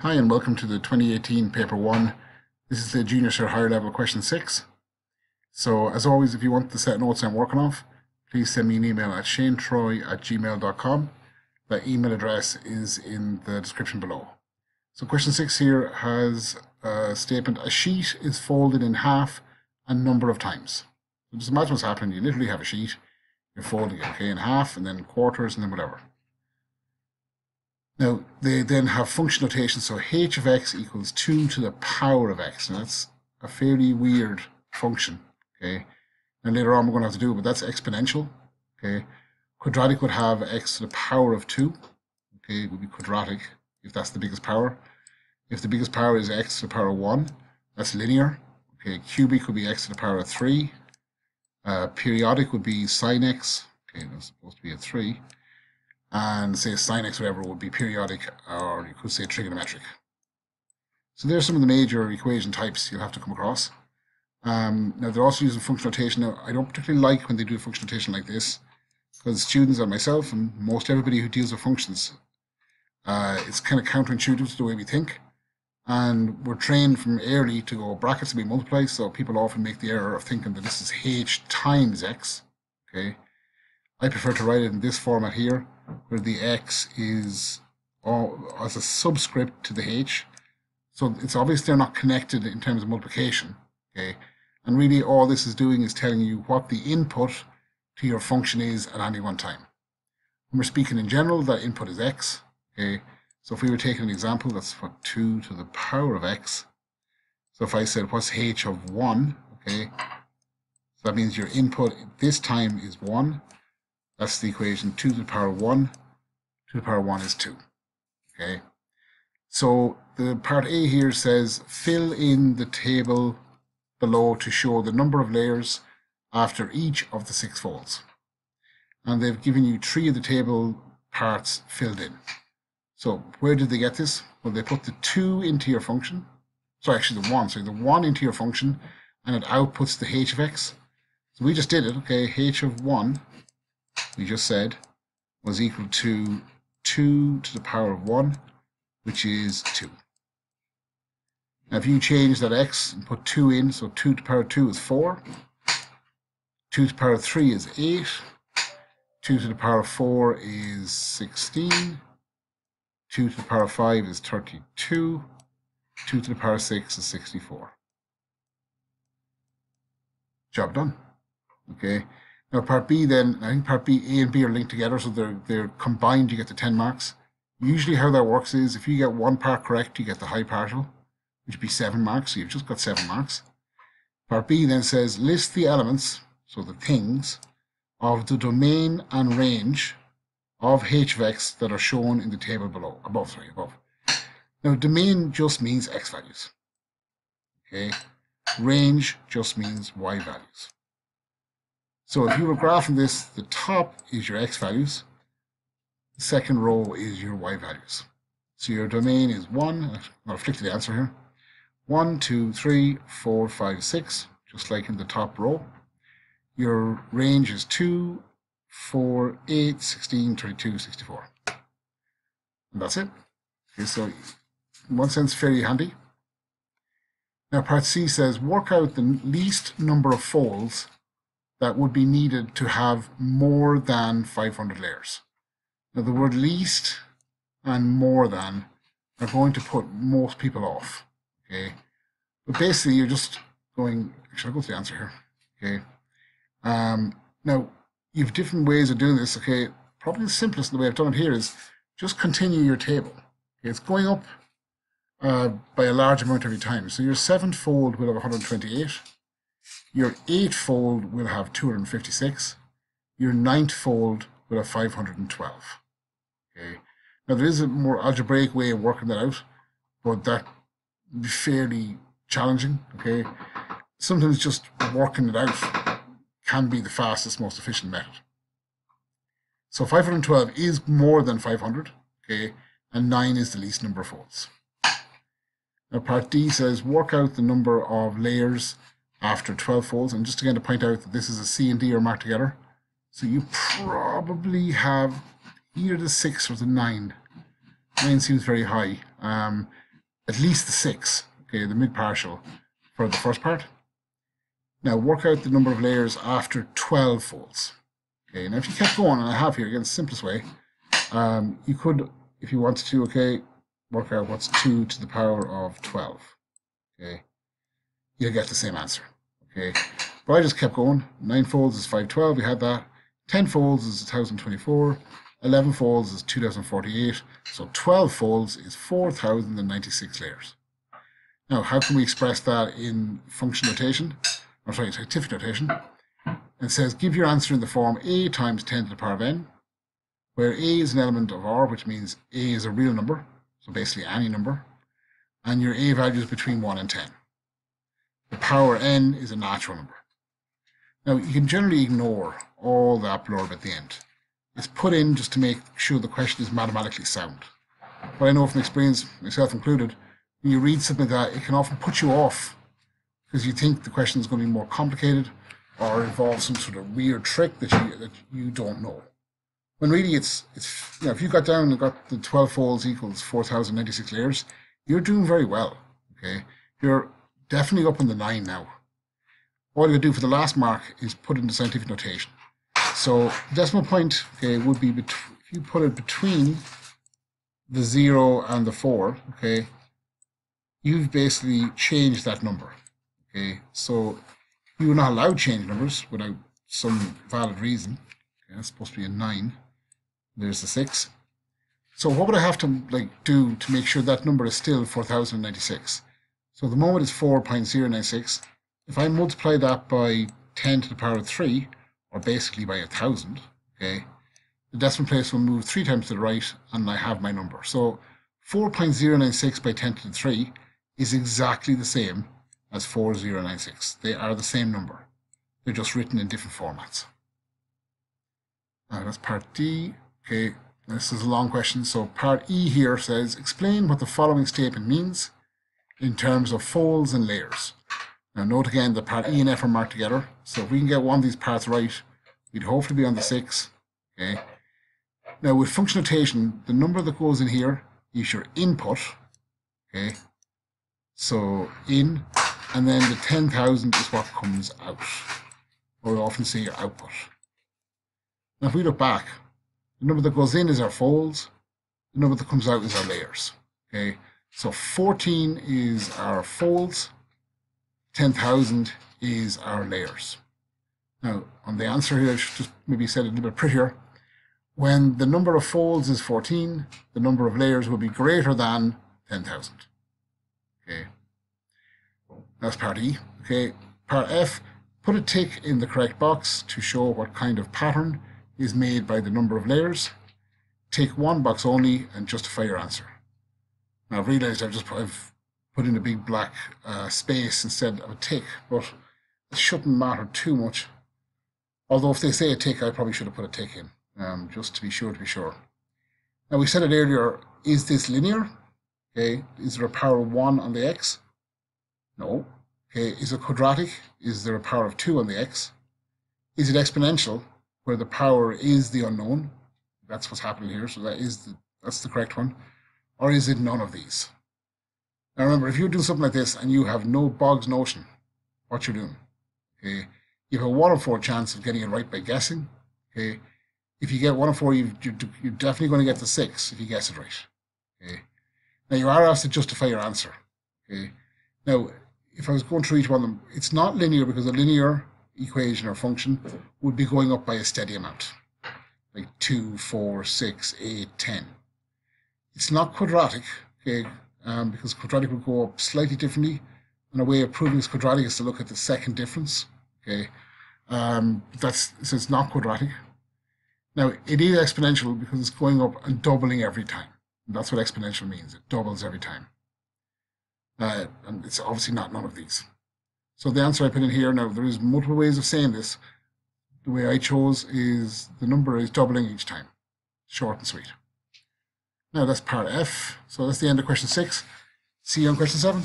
Hi and welcome to the 2018 Paper 1. This is the Junior Cert Higher Level Question 6. So as always, if you want the set notes I'm working off, please send me an email at shanetroy@gmail.com. That email address is in the description below. So question 6 here has a statement: a sheet is folded in half a number of times. So just imagine what's happening. You literally have a sheet, you're folding it in half and then quarters and then whatever. Now, they then have function notation, so h of x equals 2 to the power of x. Now, that's a fairly weird function, okay? And later on we're going to have to do it, but that's exponential, okay? Quadratic would have x to the power of 2, okay? It would be quadratic if that's the biggest power. If the biggest power is x to the power of 1, that's linear, okay? Cubic would be x to the power of 3. Periodic would be sine x, okay, that's supposed to be a 3. And say sine x whatever would be periodic, or you could say trigonometric. So there's some of the major equation types you'll have to come across. Now they're also using function notation. Now I don't particularly like when they do function notation like this, because students and myself and most everybody who deals with functions, it's kind of counterintuitive to the way we think. And we're trained from early to go brackets to be multiplied, so people often make the error of thinking that this is h times x, okay? I prefer to write it in this format here, where the x is as a subscript to the h. So it's obvious they're not connected in terms of multiplication, okay? And really all this is doing is telling you what the input to your function is at any one time. When we're speaking in general, that input is x, okay? So if we were taking an example, that's what 2 to the power of x. So if I said, what's h of 1, okay? So that means your input this time is 1. That's the equation 2 to the power of 1. 2 to the power of 1 is 2. Okay. So the part A here says fill in the table below to show the number of layers after each of the 6 folds. And they've given you 3 of the table parts filled in. So where did they get this? Well, they put the 2 into your function. Sorry, actually the 1. Sorry, the 1 into your function, and it outputs the h of x. So we just did it. Okay, h of 1. We just said was equal to 2 to the power of 1, which is 2. Now if you change that x and put 2 in, so 2 to the power of 2 is 4, 2 to the power of 3 is 8, 2 to the power of 4 is 16, 2 to the power of 5 is 32, 2 to the power of 6 is 64. Job done. Okay. Now part B then, I think part B, A and B are linked together, so they're combined, you get the 10 marks. Usually how that works is if you get one part correct, you get the high partial, which would be 7 marks, so you've just got 7 marks. Part B then says list the elements, so the things, of the domain and range of h of x that are shown in the table below, above. Now domain just means x values, okay? Range just means y values. So if you were graphing this, the top is your x values, the second row is your y values. So your domain is 1, I'll flick to the answer here, 1, 2, 3, 4, 5, 6, just like in the top row. Your range is 2, 4, 8, 16, 32, 64. And that's it. Okay, so in one sense, fairly handy. Now part C says work out the least number of folds that would be needed to have more than 500 layers. Now the word least and more than are going to put most people off, okay? But basically you're just going, actually I'll go to the answer here, okay? Now you have different ways of doing this, okay? Probably the simplest the way I've done it here is just continue your table. Okay? It's going up by a large amount every time. So your 7th fold will have 128. Your 8th fold will have 256. Your 9th fold will have 512. Okay. Now there is a more algebraic way of working that out, but that would be fairly challenging. Okay. Sometimes just working it out can be the fastest, most efficient method. So 512 is more than 500. Okay, and 9 is the least number of folds. Now part D says work out the number of layers after 12 folds, and just again to point out that this is a C and D are marked together, so you probably have either the 6 or the 9. 9 seems very high. at least the 6, okay, the mid-partial for the first part. Now work out the number of layers after 12 folds. Okay, now if you kept going, and I have here, again, the simplest way, you could, if you wanted to, okay, work out what's 2 to the power of 12. Okay, you'll get the same answer. Okay, but I just kept going. 9 folds is 512, we had that. 10 folds is 1024. 11 folds is 2048. So 12 folds is 4096 layers. Now, how can we express that in function notation? Or sorry, scientific notation. It says, give your answer in the form a times 10 to the power of n, where a is an element of R, which means a is a real number, so basically any number, and your a value is between 1 and 10. The power n is a natural number. Now, you can generally ignore all that blurb at the end. It's put in just to make sure the question is mathematically sound. But I know from experience, myself included, when you read something like that, it can often put you off because you think the question is going to be more complicated or involve some sort of weird trick that you don't know. When really it's you know, if you got down and got the 12 folds equals 4096 layers, you're doing very well. Okay, you're definitely up in the 9 now. All you do for the last mark is put in the scientific notation. So the decimal point, okay, would be if you put it between the 0 and the 4, okay, you've basically changed that number. Okay, so you are not allowed to change numbers without some valid reason. Okay, that's supposed to be a 9. There's the 6. So what would I have to do to make sure that number is still 4096? So the moment is 4.096. If I multiply that by 10 to the power of 3, or basically by 1000, okay, the decimal place will move 3 times to the right, and I have my number. So 4.096 by 10 to the 3 is exactly the same as 4096. They are the same number. They're just written in different formats. That's part D. Okay, this is a long question. So part E here says, explain what the following statement means in terms of folds and layers. Now note again that part E and F are marked together. So if we can get one of these parts right, we'd hopefully be on the 6. Okay. Now with function notation, the number that goes in here is your input. Okay. So in, and then the 10,000 is what comes out. Or we often say your output. Now if we look back, the number that goes in is our folds. The number that comes out is our layers. Okay. So 14 is our folds. 10,000 is our layers. Now, on the answer here, I should just maybe say it a little bit prettier. When the number of folds is 14, the number of layers will be greater than 10,000. Okay, that's part E. Okay, part F, put a tick in the correct box to show what kind of pattern is made by the number of layers. Tick one box only and justify your answer. Now, I've realized I've put in a big black space instead of a tick, but it shouldn't matter too much. Although if they say a tick, I probably should have put a tick in, just to be sure. Now we said it earlier, is this linear? Okay, is there a power of 1 on the x? No. Okay, is it quadratic? Is there a power of 2 on the x? Is it exponential, where the power is the unknown? That's what's happening here, so that's the correct one. Or is it none of these? Now remember, if you're doing something like this and you have no Bog's notion what you're doing, okay, you have a 1 in 4 chance of getting it right by guessing. Okay, if you get 1 in 4, you're definitely going to get the 6 if you guess it right. Okay, now you are asked to justify your answer. Okay, now if I was going through each one of them, it's not linear because a linear equation or function would be going up by a steady amount, like 2, 4, 6, 8, 10. It's not quadratic. Okay. Because quadratic would go up slightly differently. And a way of proving it's quadratic is to look at the second difference. Okay, so it's not quadratic. Now it is exponential because it's going up and doubling every time. And that's what exponential means. It doubles every time. And it's obviously not none of these. So the answer I put in here, now there is multiple ways of saying this. The way I chose is the number is doubling each time. Short and sweet. Now that's part F. So that's the end of question 6. See you on question 7.